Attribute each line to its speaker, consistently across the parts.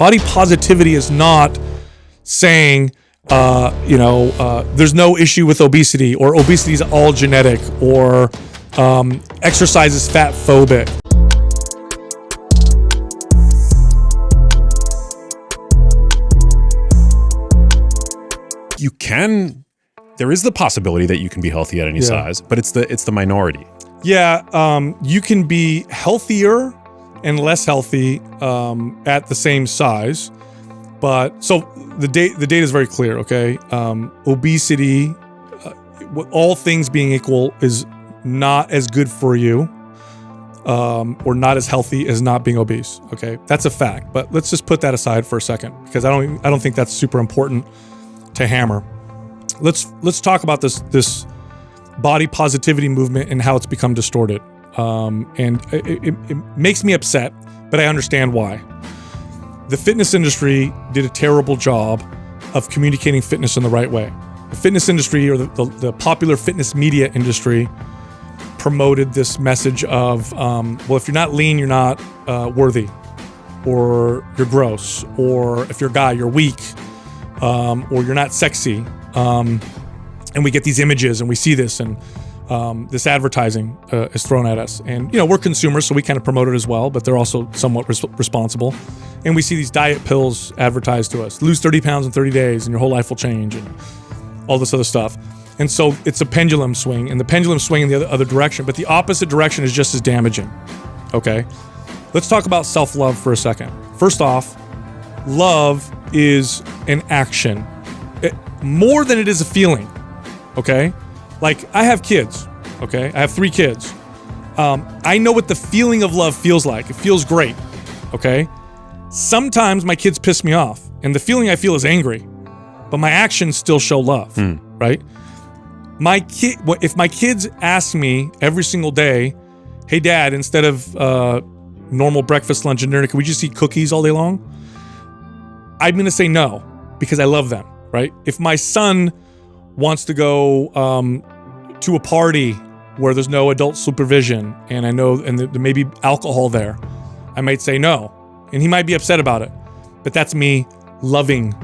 Speaker 1: Body positivity is not saying, there's no issue with obesity, or obesity is all genetic, or exercise is fat phobic.
Speaker 2: There is the possibility that you can be healthy at any size, but it's the minority.
Speaker 1: Yeah, you can be healthier and less healthy at the same size, but so the data is very clear. Okay, obesity, all things being equal, is not as good for you, or not as healthy as not being obese. Okay, that's a fact. But let's just put that aside for a second, because I don't think that's super important to hammer. Let's talk about this body positivity movement and how it's become distorted. And it makes me upset, but I understand why. The fitness industry did a terrible job of communicating fitness in the right way. The fitness industry, or the popular fitness media industry, promoted this message of, well, if you're not lean, you're not worthy, or you're gross, or if you're a guy, you're weak, or you're not sexy. And we get these images and we see this, and this advertising is thrown at us. And, we're consumers, so we kind of promote it as well, but they're also somewhat responsible. And we see these diet pills advertised to us. Lose 30 pounds in 30 days and your whole life will change, and all this other stuff. And so it's a pendulum swing, and the pendulum swing in the other direction, but the opposite direction is just as damaging. Okay? Let's talk about self-love for a second. First off, love is an action. More than it is a feeling. Okay? Like, I have kids. Okay? I have 3 kids. I know what the feeling of love feels like. It feels great. Okay? Sometimes my kids piss me off, and the feeling I feel is angry, but my actions still show love. Right? If my kids ask me every single day, hey Dad, instead of normal breakfast, lunch, and dinner, can we just eat cookies all day long? I'm going to say no, because I love them. Right? If my son wants to go to a party where there's no adult supervision, and I know, and there may be alcohol there, I might say no, and he might be upset about it. But that's me loving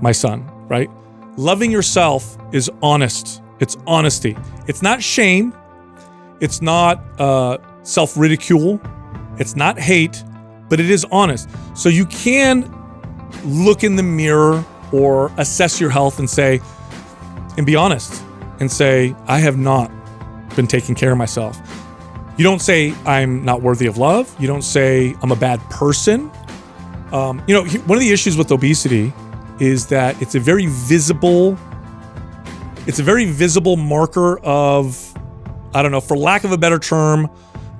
Speaker 1: my son, right? Loving yourself is honest. It's honesty. It's not shame. It's not self-ridicule. It's not hate, but it is honest. So you can look in the mirror or assess your health and be honest and say, I have not been taking care of myself. You don't say I'm not worthy of love. You don't say I'm a bad person. One of the issues with obesity is that it's a very visible marker of, I don't know, for lack of a better term,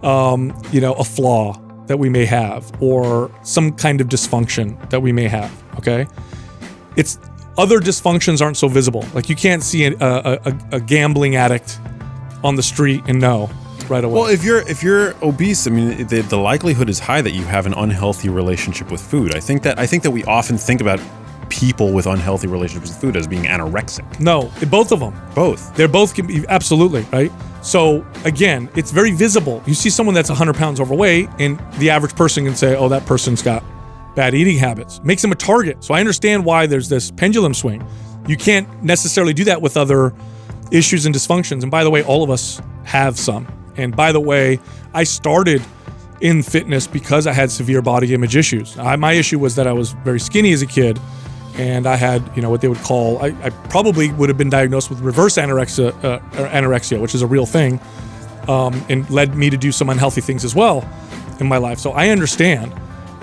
Speaker 1: a flaw that we may have, or some kind of dysfunction that we may have. Okay. Other dysfunctions aren't so visible. Like, you can't see a gambling addict on the street and know right away.
Speaker 2: Well, if you're obese, I mean, the likelihood is high that you have an unhealthy relationship with food. I think that we often think about people with unhealthy relationships with food as being anorexic.
Speaker 1: No, both of them.
Speaker 2: Both.
Speaker 1: They're both can be, absolutely, right? So again, it's very visible. You see someone that's 100 pounds overweight, and the average person can say, oh, that person's got bad eating habits. Makes them a target. So I understand why there's this pendulum swing. You can't necessarily do that with other issues and dysfunctions. And by the way, all of us have some. And by the way, I started in fitness because I had severe body image issues. My issue was that I was very skinny as a kid, and I had, what they would call, I probably would have been diagnosed with reverse anorexia, which is a real thing, and led me to do some unhealthy things as well in my life. So I understand.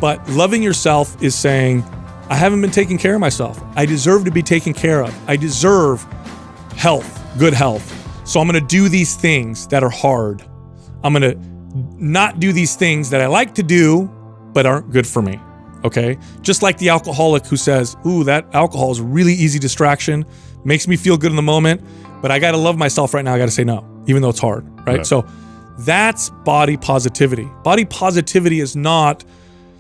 Speaker 1: But loving yourself is saying, I haven't been taking care of myself. I deserve to be taken care of. I deserve health, good health. So I'm going to do these things that are hard. I'm going to not do these things that I like to do, but aren't good for me. Okay? Just like the alcoholic who says, ooh, that alcohol is a really easy distraction, makes me feel good in the moment, but I got to love myself right now. I got to say no, even though it's hard, right? So that's body positivity. Body positivity is not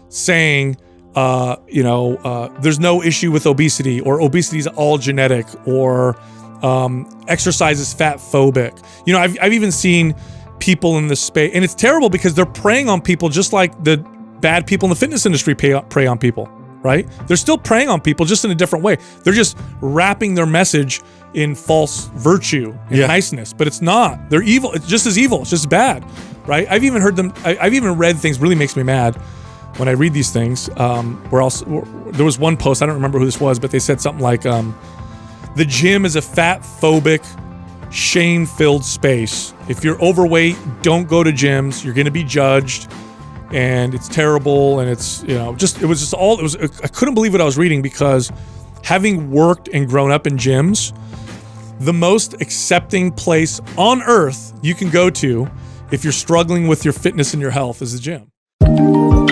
Speaker 1: saying, there's no issue with obesity, or obesity is all genetic, or exercise is fat phobic. I've even seen people in this space, and it's terrible because they're preying on people just like the bad people in the fitness industry prey on people, right? They're still preying on people, just in a different way. They're just wrapping their message in false virtue and niceness, but it's not. They're evil. It's just as evil. It's just bad, right? I've even heard them. I've even read things. Really makes me mad when I read these things. There was one post, I don't remember who this was, but they said something like, the gym is a fat-phobic, shame-filled space. If you're overweight, don't go to gyms. You're going to be judged, and it's terrible. And it's, I couldn't believe what I was reading, because having worked and grown up in gyms, the most accepting place on earth you can go to if you're struggling with your fitness and your health is the gym.